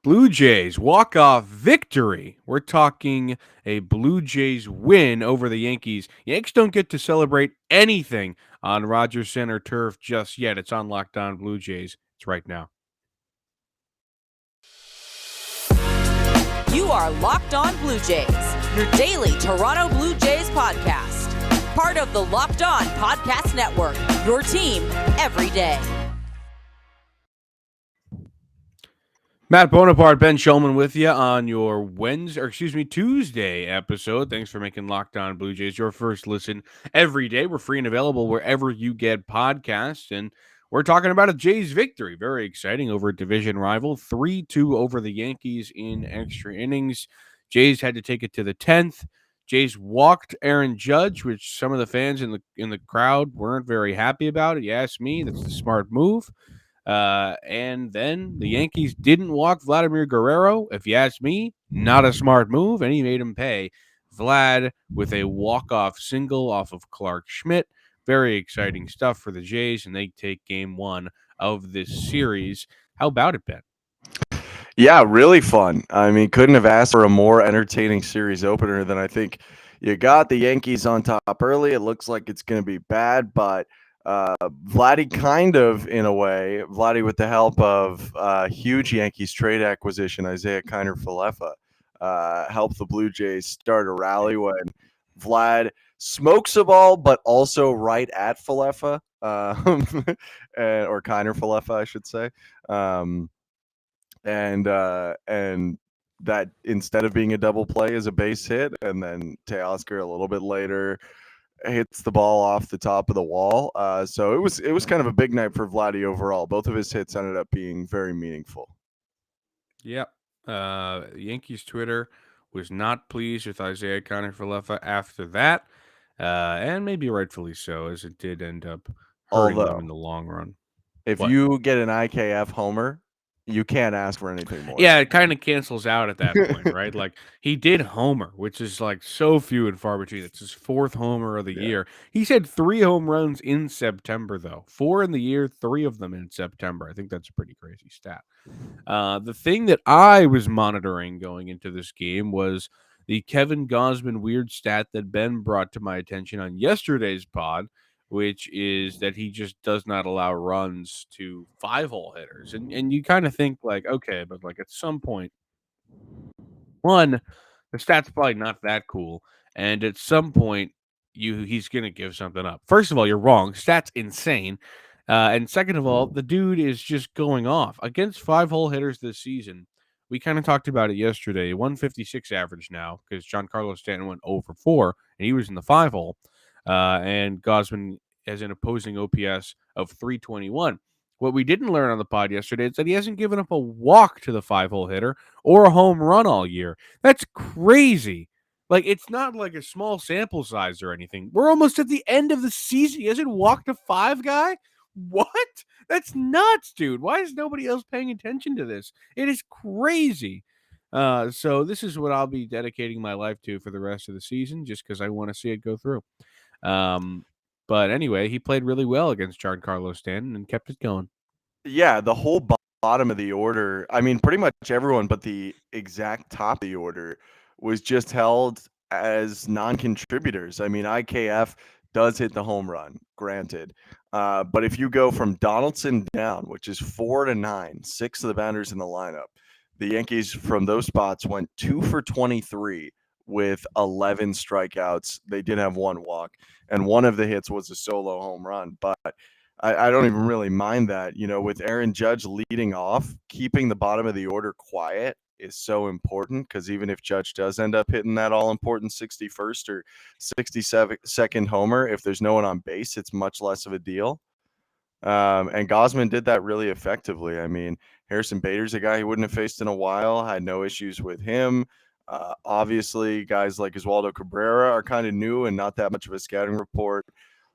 Blue Jays walk-off victory. We're talking a Blue Jays win over the Yankees. Yanks don't get to celebrate anything on Rogers Center turf just yet. It's on Locked On Blue Jays. It's right now. You are Locked On Blue Jays, your daily Toronto Blue Jays podcast. Part of the Locked On Podcast Network, your team every day. Matt Bonaparte, Ben Shulman with you on your Tuesday episode. Thanks for making Locked On Blue Jays your first listen every day. We're free and available wherever you get podcasts, and we're talking about a Jays victory. Very exciting over a division rival, 3-2 over the Yankees in extra innings. Jays had to take it to the 10th. Jays walked Aaron Judge, which some of the fans in the crowd weren't very happy about. You ask me, that's the smart move. And then the Yankees didn't walk Vladimir Guerrero. If you ask me, not a smart move, and he made him pay. Vlad with a walk-off single off of Clark Schmidt. Very exciting stuff for the Jays, and they take game one of this series. How about it, Ben? Yeah, really fun. I mean, couldn't have asked for a more entertaining series opener than I think you got. The Yankees on top early. It looks like it's going to be bad, but Vladdy kind of, in a way, Vladdy with the help of huge Yankees trade acquisition, Isaiah Kiner-Falefa, helped the Blue Jays start a rally when Vlad smokes a ball, but also right at Falefa, or Kiner-Falefa, I should say. And that instead of being a double play is a base hit, and then Teoscar a little bit later hits the ball off the top of the wall. So it was kind of a big night for Vladdy overall. Both of his hits ended up being very meaningful. Yep. Yankees Twitter was not pleased with Isaiah Kiner-Falefa after that, and maybe rightfully so, as it did end up hurting them in the long run. If What? you get an IKF homer, you can't ask for anything more. Yeah, it kind of cancels out at that point, right? Like, he did homer, which is like so few and far between. It's his fourth homer of the year. He's had 3 home runs in September, though. 4 in the year, 3 of them in September. I think that's a pretty crazy stat. The thing that I was monitoring going into this game was the Kevin Gausman weird stat that Ben brought to my attention on yesterday's pod, which is that he just does not allow runs to 5-hole hitters. And you kind of think like, okay, but like at some point, one, the stat's probably not that cool. And at some point, he's going to give something up. First of all, you're wrong. Stat's insane. And second of all, the dude is just going off. Against 5-hole hitters this season, we kind of talked about it yesterday. 156 average now because Giancarlo Stanton went 0 for 4, and he was in the 5-hole. And Gausman has an opposing OPS of 321. What we didn't learn on the pod yesterday is that he hasn't given up a walk to the 5-hole hitter or a home run all year. That's crazy. Like, it's not like a small sample size or anything. We're almost at the end of the season. He hasn't walked a 5 guy? What? That's nuts, dude. Why is nobody else paying attention to this? It is crazy. So this is what I'll be dedicating my life to for the rest of the season, just because I want to see it go through. But anyway, he played really well against Giancarlo Stanton and kept it going. Yeah, the whole bottom of the order, I mean, pretty much everyone but the exact top of the order was just held as non-contributors. I mean, IKF does hit the home run, granted. But if you go from Donaldson down, which is 4 to 9, 6 of the batters in the lineup, the Yankees from those spots went 2 for 23 with 11 strikeouts. They did have 1 walk, and one of the hits was a solo home run. But I don't even really mind that. You know, with Aaron Judge leading off, keeping the bottom of the order quiet is so important, because even if Judge does end up hitting that all-important 61st or 62nd homer, if there's no one on base, it's much less of a deal. And Gausman did that really effectively. I mean, Harrison Bader's a guy he wouldn't have faced in a while, had no issues with him. Obviously, guys like Oswaldo Cabrera are kind of new and not that much of a scouting report.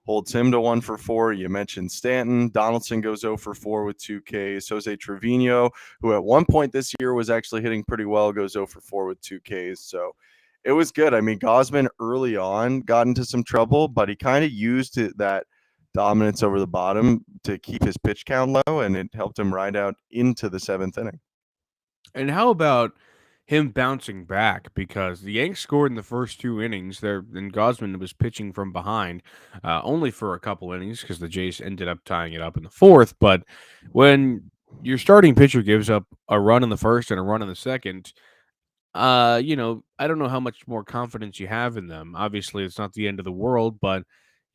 Holds him to 1 for 4. You mentioned Stanton. Donaldson goes 0 for 4 with 2 Ks. Jose Trevino, who at one point this year was actually hitting pretty well, goes 0 for 4 with 2 Ks. So it was good. I mean, Gausman early on got into some trouble, but he kind of used that dominance over the bottom to keep his pitch count low, and it helped him ride out into the 7th inning. And how about him bouncing back? Because the Yanks scored in the first two innings there, and Gosman was pitching from behind, only for a couple innings because the Jays ended up tying it up in the fourth. But when your starting pitcher gives up a run in the first and a run in the second, I don't know how much more confidence you have in them. Obviously, it's not the end of the world, but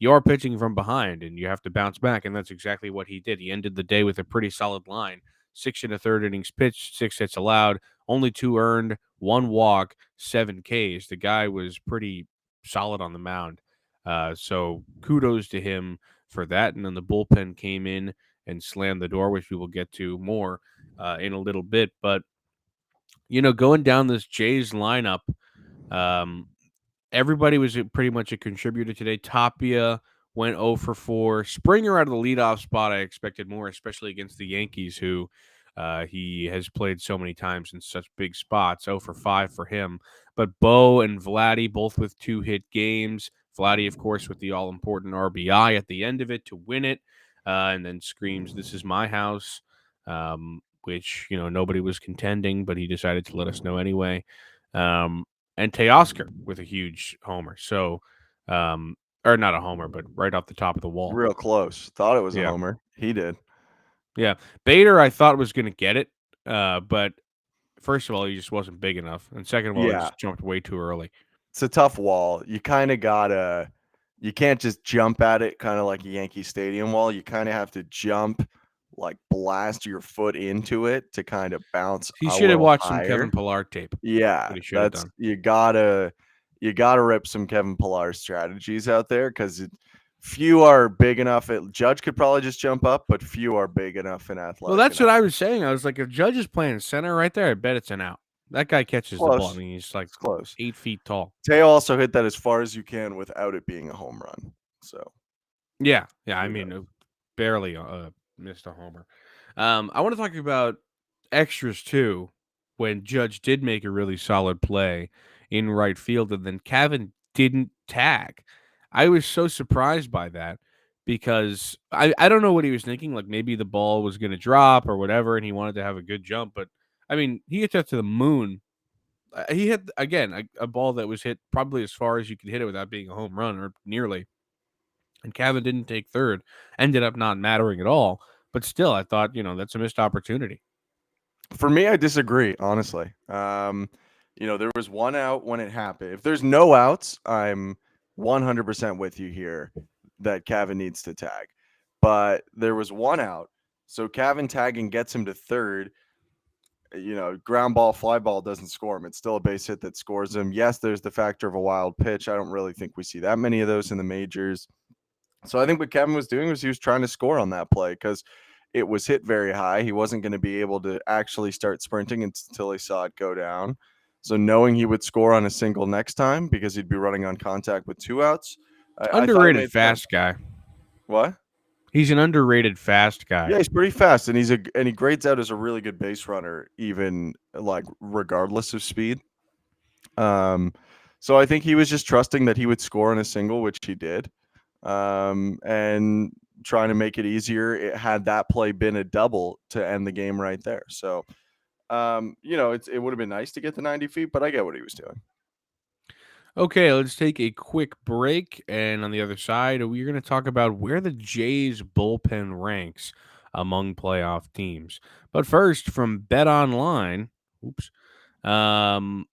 you're pitching from behind and you have to bounce back. And that's exactly what he did. He ended the day with a pretty solid line. 6 and a third innings pitched, 6 hits allowed, only two earned, one walk, 7 Ks. The guy was pretty solid on the mound. So kudos to him for that. And then the bullpen came in and slammed the door, which we will get to more in a little bit. But going down this Jays lineup, um, everybody was pretty much a contributor today. Tapia went 0 for 4. Springer out of the leadoff spot, I expected more, especially against the Yankees, who he has played so many times in such big spots. 0 for 5 for him. But Bo and Vladdy both with 2-hit games. Vladdy, of course, with the all important RBI at the end of it to win it, and then screams, "This is my house." Which nobody was contending, but he decided to let us know anyway. And Teoscar with a huge homer. So, or not a homer, but right off the top of the wall. Real close. Thought it was a Yeah, homer. He did. yeah. Bader, I thought was going to get it, but first of all, he just wasn't big enough, and second of all, he Yeah. just jumped way too early. It's a tough wall. You kind of gotta. You can't just jump at it, kind of like a Yankee Stadium wall. You kind of have to jump, like blast your foot into it to kind of bounce He a should have little watched some Kevin higher. Pillar tape. That's Yeah, what he should have that's done. you gotta rip some Kevin Pillar strategies out there because few are big enough. Judge could probably just jump up, but few are big enough and Well, athletic that's what enough. I was saying. I was like, if Judge is playing center right there, I bet it's an out. That guy catches the ball. I Close. mean, he's like It's close. 8 feet tall. Teo also hit that as far as you can without it being a home run. So Yeah, yeah. I mean, kudos. barely missed a homer. I want to talk about extras too. When Judge did make a really solid play in right field, and then Cavan didn't tag. I was so surprised by that because I don't know what he was thinking. Like maybe the ball was going to drop or whatever, and he wanted to have a good jump. But I mean, he hit that to the moon. He hit again a ball that was hit probably as far as you could hit it without being a home run or nearly, and Cavan didn't take third, ended up not mattering at all. But still, I thought, that's a missed opportunity. For me, I disagree, honestly. There was one out when it happened. If there's no outs, I'm 100% with you here that Cavan needs to tag. But there was one out. So Cavan tagging gets him to third. Ground ball, fly ball doesn't score him. It's still a base hit that scores him. Yes, there's the factor of a wild pitch. I don't really think we see that many of those in the majors. So I think what Kevin was doing was he was trying to score on that play because it was hit very high. He wasn't going to be able to actually start sprinting until he saw it go down. So knowing he would score on a single next time because he'd be running on contact with two outs, I thought it Underrated made sense. fast guy. What? He's an underrated fast guy. Yeah, he's pretty fast, and he grades out as a really good base runner, even like regardless of speed. Um, so I think he was just trusting that he would score on a single, which he did. And trying to make it easier. Had that play been a double to end the game right there. So, it would have been nice to get the 90 feet, but I get what he was doing. Okay, let's take a quick break. And on the other side, we're going to talk about where the Jays bullpen ranks among playoff teams. But first, from BetOnline, oops, um,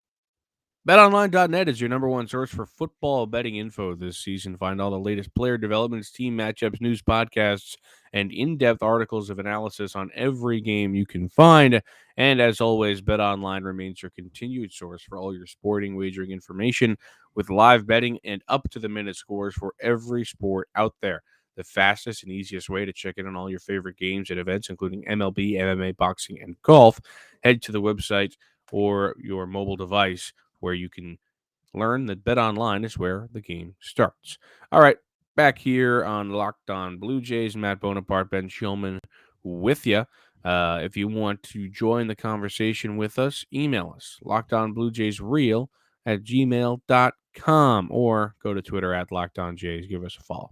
BetOnline.net is your number one source for football betting info this season. Find all the latest player developments, team matchups, news podcasts, and in-depth articles of analysis on every game you can find. And as always, BetOnline remains your continued source for all your sporting wagering information with live betting and up-to-the-minute scores for every sport out there. The fastest and easiest way to check in on all your favorite games and events, including MLB, MMA, boxing, and golf. Head to the website or your mobile device where you can learn that BetOnline is where the game starts. All right, back here on Locked On Blue Jays, Matt Bonaparte, Ben Shulman with you. If you want to join the conversation with us, email us, lockedonbluejaysreal@gmail.com, or go to Twitter @LockedOnJays. Give us a follow.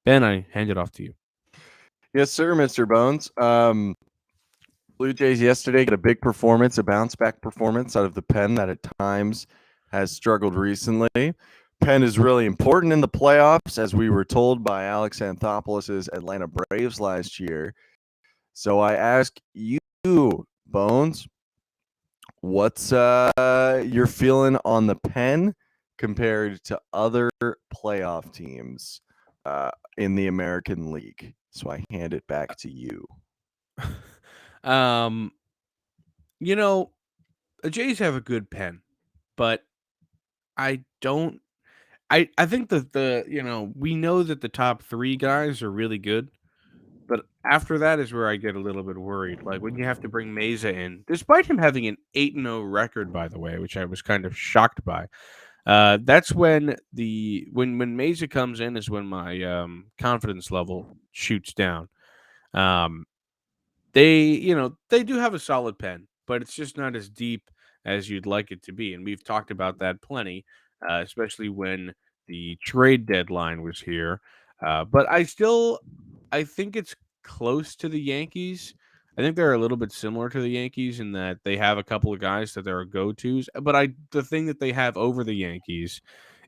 Ben, I hand it off to you. Yes, sir, Mr. Bones. Blue Jays yesterday got a big performance, a bounce back performance out of the pen that at times has struggled recently. Pen is really important in the playoffs, as we were told by Alex Anthopoulos' Atlanta Braves last year. So I ask you, Bones, what's your feeling on the pen compared to other playoff teams in the American League? So I hand it back to you. Um, you know, the Jays have a good pen, but I don't. I think that we know that the top three guys are really good, but after that is where I get a little bit worried. Like when you have to bring Mesa in, despite him having an 8-0 record, by the way, which I was kind of shocked by. That's when when Mesa comes in is when my confidence level shoots down. Um, they do have a solid pen, but it's just not as deep as you'd like it to be, and we've talked about that plenty, especially when the trade deadline was here. But I think it's close to the Yankees. I think they're a little bit similar to the Yankees in that they have a couple of guys that they're go-tos, but the thing that they have over the Yankees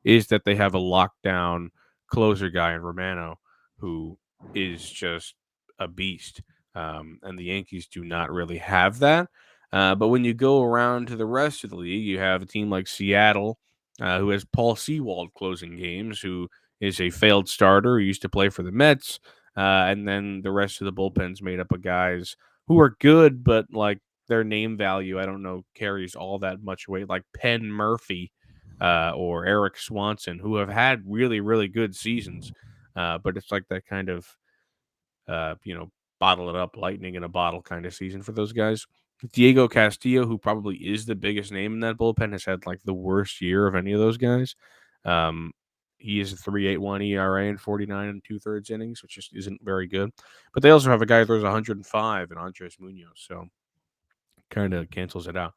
is that they have a lockdown closer guy in Romano who is just a beast. And the Yankees do not really have that. But when you go around to the rest of the league, you have a team like Seattle, who has Paul Sewald closing games, who is a failed starter who used to play for the Mets. And then the rest of the bullpen's made up of guys who are good, but like their name value, I don't know, carries all that much weight, like Penn Murphy or Eric Swanson, who have had really, really good seasons. But it's like that kind of uh, you know, bottle it up, lightning in a bottle kind of season for those guys. Diego Castillo, who probably is the biggest name in that bullpen, has had like the worst year of any of those guys. Um, he is a 3.81 ERA in 49 and 2/3 innings, which just isn't very good. But they also have a guy who throws 105 in Andres Munoz, so kind of cancels it out.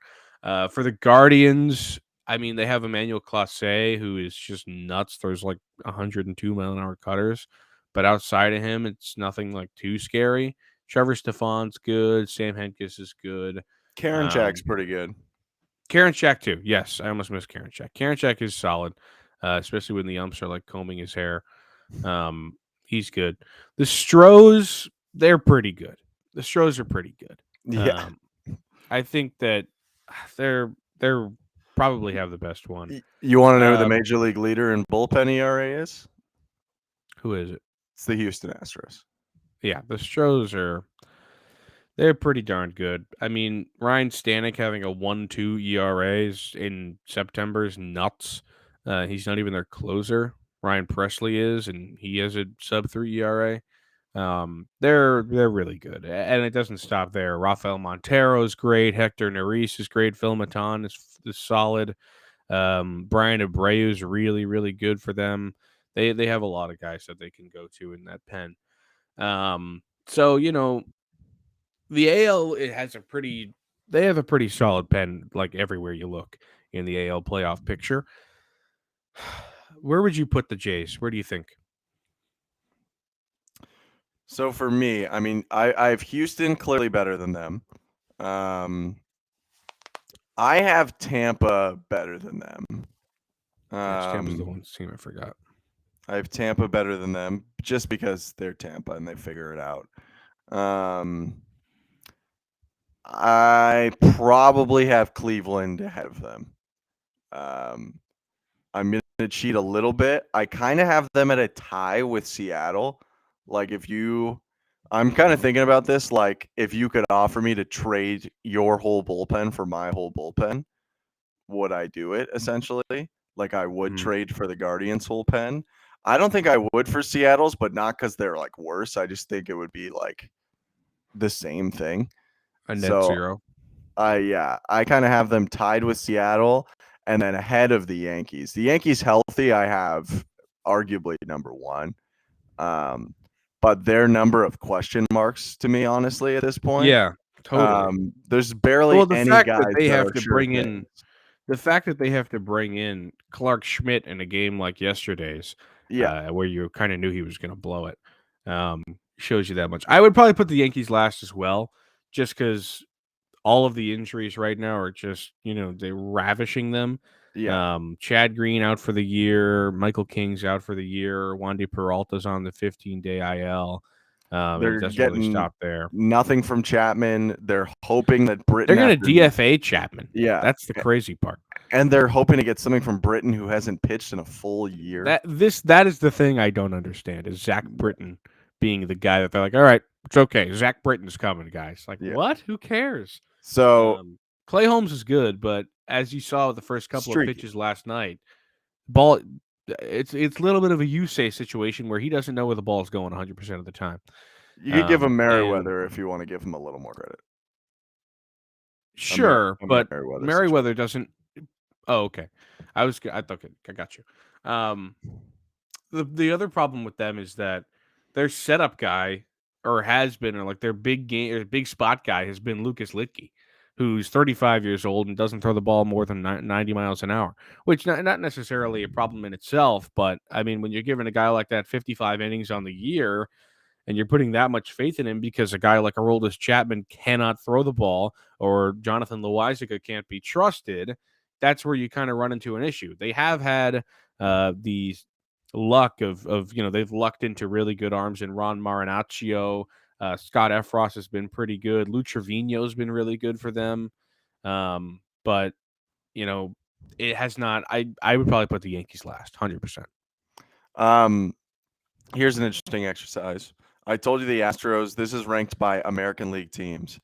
For the Guardians, I mean, they have Emmanuel Clase, who is just nuts, throws like 102-mile-an-hour cutters. But outside of him, it's nothing like too scary. Trevor Stefan's good. Sam Henkes is good. Karen Jack's pretty good. Karen Shack, too. Yes, I almost missed Karen Shack. Karen Shack is solid, especially when the umps are like combing his hair. He's good. The Stros, they're pretty good. The Stros are pretty good. Yeah. I think that they're probably have the best one. You want to know who the Um, major league leader in bullpen ERA is? who is it? It's the Houston Astros. Yeah, the Stros they're pretty darn good. I mean, Ryan Stanek having a 1.2 ERA in September is nuts. He's not even their closer. Ryan Presley is, and he has a sub-3 ERA. They're really good, and it doesn't stop there. Rafael Montero is great. Hector Neris is great. Phil Maton is solid. Brian Abreu is really, really good for them. They have a lot of guys that they can go to in that pen. So the AL it has a pretty they have a pretty solid pen like everywhere you look in the AL playoff picture. Where would you put the Jays? Where do you think? So for me, I mean, I have Houston clearly better than them. Um, I have Tampa better than them. Yes, Tampa's the Um, one team I forgot. I have Tampa better than them just because they're Tampa and they figure it out. Um, I probably have Cleveland ahead of them. Um, I'm going to cheat a little bit. I kind of have them at a tie with Seattle. Like I'm kind of thinking about this. Like if you could offer me to trade your whole bullpen for my whole bullpen, would I do it essentially? Like I would Mhm. trade for the Guardians whole pen. I don't think I would for Seattle's, but not because they're like worse. I just think it would be like the same thing. A net So zero. I kind of have them tied with Seattle and then ahead of the Yankees. The Yankees healthy, I have arguably number one. Um, but their number of question marks to me, honestly, at this point. Yeah, totally. There's barely Well, the any fact that guys they that have are to sure bring in things. the fact that they have to bring in Clark Schmidt in a game like yesterday's, Yeah. where you kind of knew he was going to blow it, shows you that much. I would probably put the Yankees last as well, just because all of the injuries right now are just, they're ravishing them. Yeah, Chad Green out for the year, Michael King's out for the year, Wandy Peralta's on the 15-day IL, and it they're doesn't really getting stop there. nothing from Chapman. They're hoping that They're Britton going to after DFA Chapman. yeah, That's the crazy part. and they're hoping to get something from Britton who hasn't pitched in a full year. That is the thing I don't understand is Zach Britton being the guy that they're like, all right, it's okay. Zach Britton's coming, guys. Like, Yeah. what? Who cares? So Clay Holmes is good, but as you saw with the first couple of streaky. pitches last night, ball it's a little bit of a Yusei situation where he doesn't know where the ball is going 100% of the time. You could give him and Merriweather if you want to give him a little more credit. sure, but Merriweather Merriweather doesn't. Oh, okay. I thought I got you. The other problem with them is that their setup guy or has been or like their big game or big spot guy has been Lucas Litke, who's 35 years old and doesn't throw the ball more than 90 miles an hour, which not necessarily a problem in itself, but I mean when you're giving a guy like that 55 innings on the year and you're putting that much faith in him because a guy like Aroldis Chapman cannot throw the ball or Jonathan Loizaga can't be trusted, that's where you kind of run into an issue. They have had the luck of they've lucked into really good arms in Ron Marinaccio. Scott Efros has been pretty good. Lou Trevino's been really good for them. But it has not. I would probably put the Yankees last, 100%. Here's an interesting exercise. I told you the Astros. This is ranked by American League teams.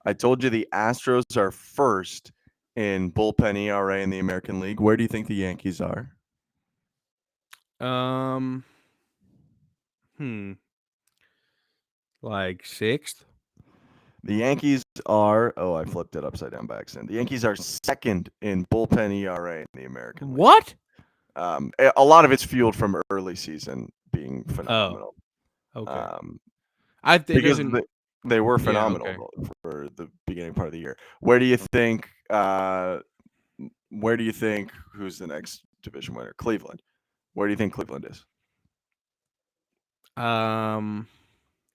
I told you the Astros are first in bullpen ERA in the American League. Where do you think the Yankees are? Like sixth. The Yankees are. Oh, I flipped it upside down by accident. The Yankees are second in bullpen ERA in the American League. What? A lot of it's fueled from early season being phenomenal. Okay. Because they were phenomenal okay. for the beginning part of the year. Where do you think? Who's the next division winner? Cleveland. Where do you think Cleveland is?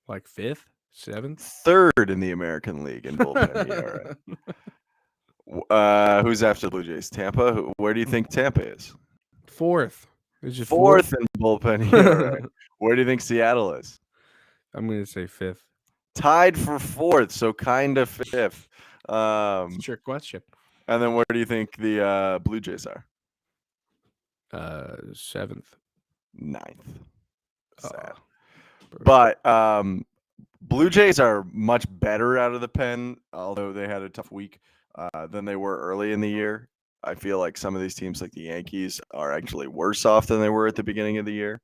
Like fifth, seventh, third in the American League in bullpen ERA. Who's after the Blue Jays? Tampa. Where do you think Tampa is? Fourth. Is it fourth in bullpen ERA. Where do you think Seattle is? I'm going to say fifth. Tied for fourth, so kind of fifth. It's a trick question. And then where do you think the Blue Jays are? Seventh. Ninth. Sad. But Blue Jays are much better out of the pen, although they had a tough week than they were early in the year. I feel like some of these teams, like the Yankees, are actually worse off than they were at the beginning of the year.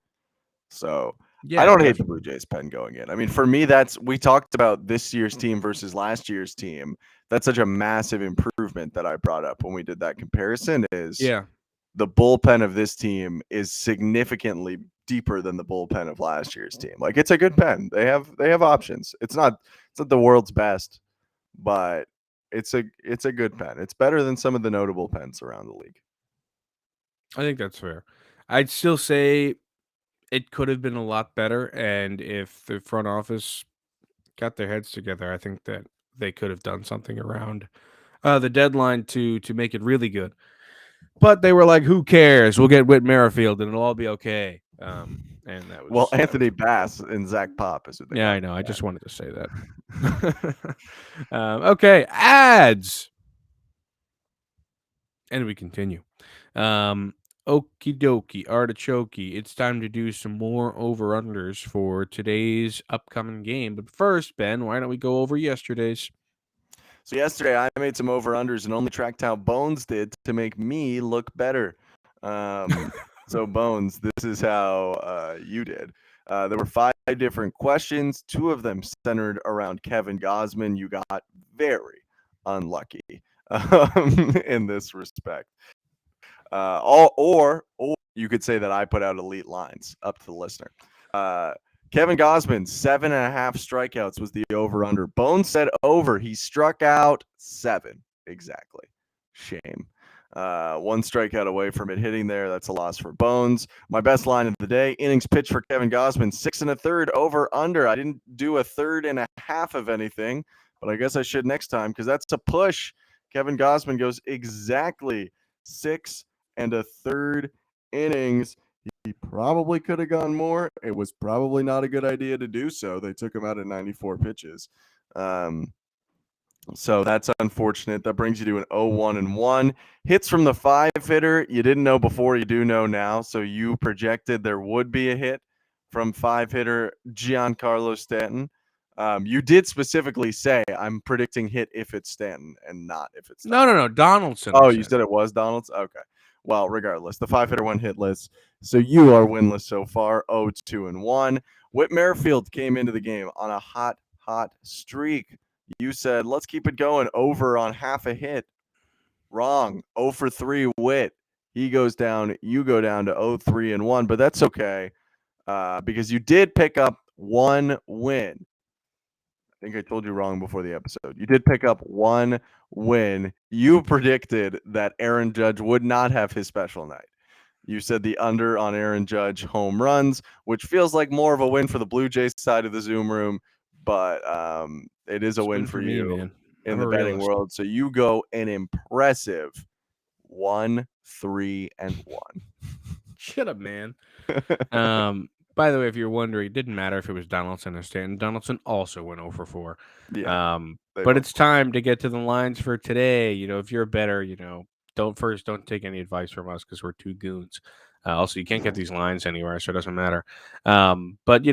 So I don't hate the Blue Jays pen going in. I mean, for me, we talked about this year's team versus last year's team. That's such a massive improvement that I brought up when we did that comparison is the bullpen of this team is significantly deeper than the bullpen of last year's team. Like it's a good pen. They have options. It's not the world's best, but it's a good pen. It's better than some of the notable pens around the league. I think that's fair. I'd still say it could have been a lot better, and if the front office got their heads together, I think that they could have done something around the deadline to make it really good. But they were like, "Who cares? We'll get Whit Merrifield, and it'll all be okay." And that was Anthony Bass and Zach Pop is what they I know. I just wanted to say that. Okay, ads, and we continue. Okie dokie, artichoke. It's time to do some more over-unders for today's upcoming game. But first, Ben, why don't we go over yesterday's? So yesterday I made some over-unders and only tracked how Bones did to make me look better. So Bones, this is how you did. There were 5 different questions. 2 of them centered around Kevin Gausman. You got very unlucky in this respect. Or you could say that I put out elite lines up to the listener. Kevin Gausman, 7.5 strikeouts was the over-under. Bones said over. He struck out 7. Exactly. Shame. 1 strikeout away from it hitting there. That's a loss for Bones. My best line of the day, innings pitched for Kevin Gausman, 6 1/3 over-under. I didn't do a 3.5 of anything, but I guess I should next time because that's a push. Kevin Gausman goes exactly 6 1/3 innings. He probably could have gone more. It was probably not a good idea to do so. They took him out at 94 pitches. So that's unfortunate. That brings you to an 0-1-1. Hits from the 5 hitter. You didn't know before, you do know now. So you projected there would be a hit from 5 hitter Giancarlo Stanton. You did specifically say I'm predicting hit if it's Stanton and not if it's Donaldson. No. Donaldson. Oh, you said it was Donald's? Okay. Well, regardless, the 5 hitter went hitless. So you are winless so far, 0-2-1. Whit Merrifield came into the game on a hot streak. You said, let's keep it going over on half a hit. Wrong. 0 for 3 Whit. He goes down. You go down to 0-3-1, but that's okay because you did pick up 1 win. I think I told you wrong before the episode. You did pick up 1 win. You predicted that Aaron Judge would not have his special night. You said the under on Aaron Judge home runs, which feels like more of a win for the Blue Jays side of the Zoom room, but it is a win for me, you man. in the betting world. So you go an impressive 1-3-1. Shut up, man. By the way, if you're wondering, it didn't matter if it was Donaldson or Stanton. Donaldson also went 0 for 4. Yeah, but it's time to get to the lines for today. If you're a bettor, don't take any advice from us because we're two goons. Also, you can't get these lines anywhere, so it doesn't matter. But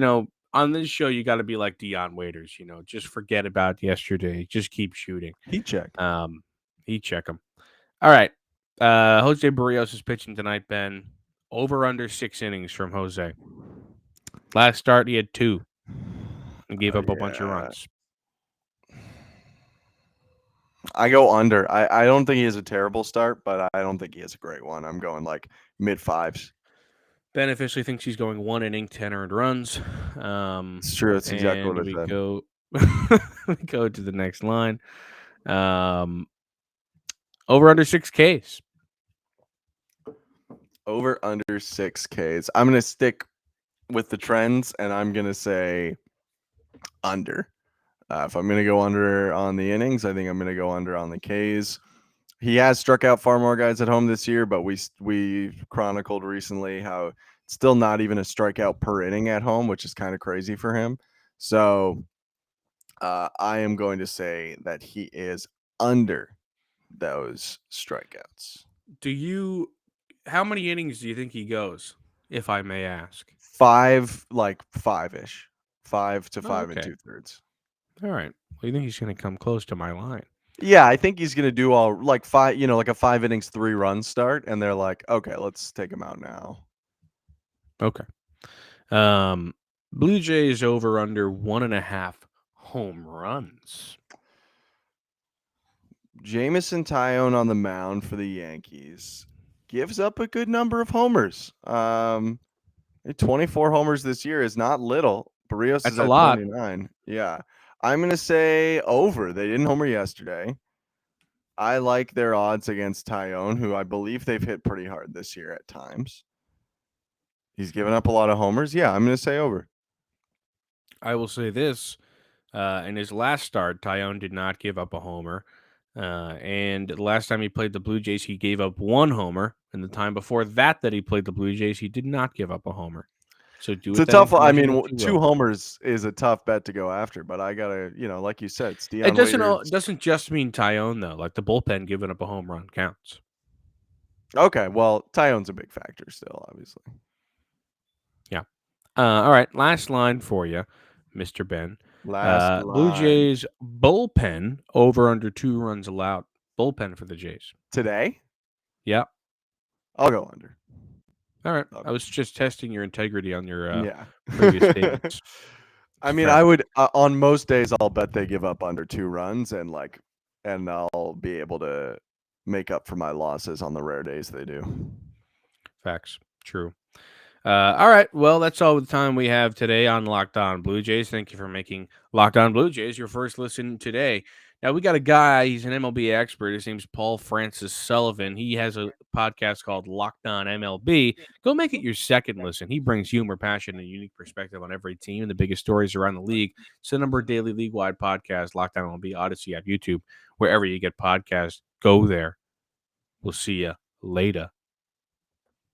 on this show, you got to be like Dion Waiters. Just forget about yesterday. Just keep shooting. heat check. Heat check them. All right. Jose Barrios is pitching tonight, Ben. Over under 6 innings from Jose. Last start, he had 2 and gave up a bunch of runs. I go under. I don't think he has a terrible start, but I don't think he has a great one. I'm going like mid-5s. Ben officially thinks he's going 1 inning, 10 earned runs. It's true. That's exactly what I said. We go to the next line. Over under 6 Ks. Over under 6 Ks. I'm going to stick with the trends, and I'm going to say under. If I'm going to go under on the innings, I think I'm going to go under on the Ks. He has struck out far more guys at home this year, but we chronicled recently how it's still not even a strikeout per inning at home, which is kind of crazy for him. So I am going to say that he is under those strikeouts. How many innings do you think he goes, if I may ask? 5, like 5-ish. 5 to 5 2/3. All right. Well, you think he's going to come close to my line? Yeah, I think he's going to do all like 5, like a 5 innings, 3 run start. And they're like, okay, let's take him out now. Okay. Blue Jays over under 1.5 home runs. Jameson Taillon on the mound for the Yankees gives up a good number of homers. 24 homers this year is not little. Barrios is at 29. Yeah. I'm going to say over. They didn't homer yesterday. I like their odds against Taillon, who I believe they've hit pretty hard this year at times. He's given up a lot of homers. Yeah, I'm going to say over. I will say this. In his last start, Taillon did not give up a homer. And the last time he played the Blue Jays, he gave up 1 homer. And the time before that he played the Blue Jays, he did not give up a homer. So it's a tough one. I mean, 2 homers is a tough bet to go after, but I gotta, like you said, it's Dion It doesn't just mean Taillon though. Like the bullpen giving up a home run counts. Okay, well, Taillon's a big factor still, obviously. Yeah. All right, last line for you, Mr. Ben. Last line. Blue Jays bullpen over under 2 runs allowed. Bullpen for the Jays today. Yeah, I'll go under. All right. I was just testing your integrity on your previous statements. I mean, I would on most days I'll bet they give up under 2 runs and I'll be able to make up for my losses on the rare days they do. Facts. True. All right. Well, that's all the time we have today on Locked On Blue Jays. Thank you for making Locked On Blue Jays your first listen today. Now we got a guy, he's an MLB expert. His name's Paul Francis Sullivan. He has a podcast called Locked On MLB. Go make it your second listen. He brings humor, passion, and a unique perspective on every team and the biggest stories around the league. It's the number daily league-wide podcast, Locked On MLB, Odyssey app, YouTube, wherever you get podcasts. Go there. We'll see you later.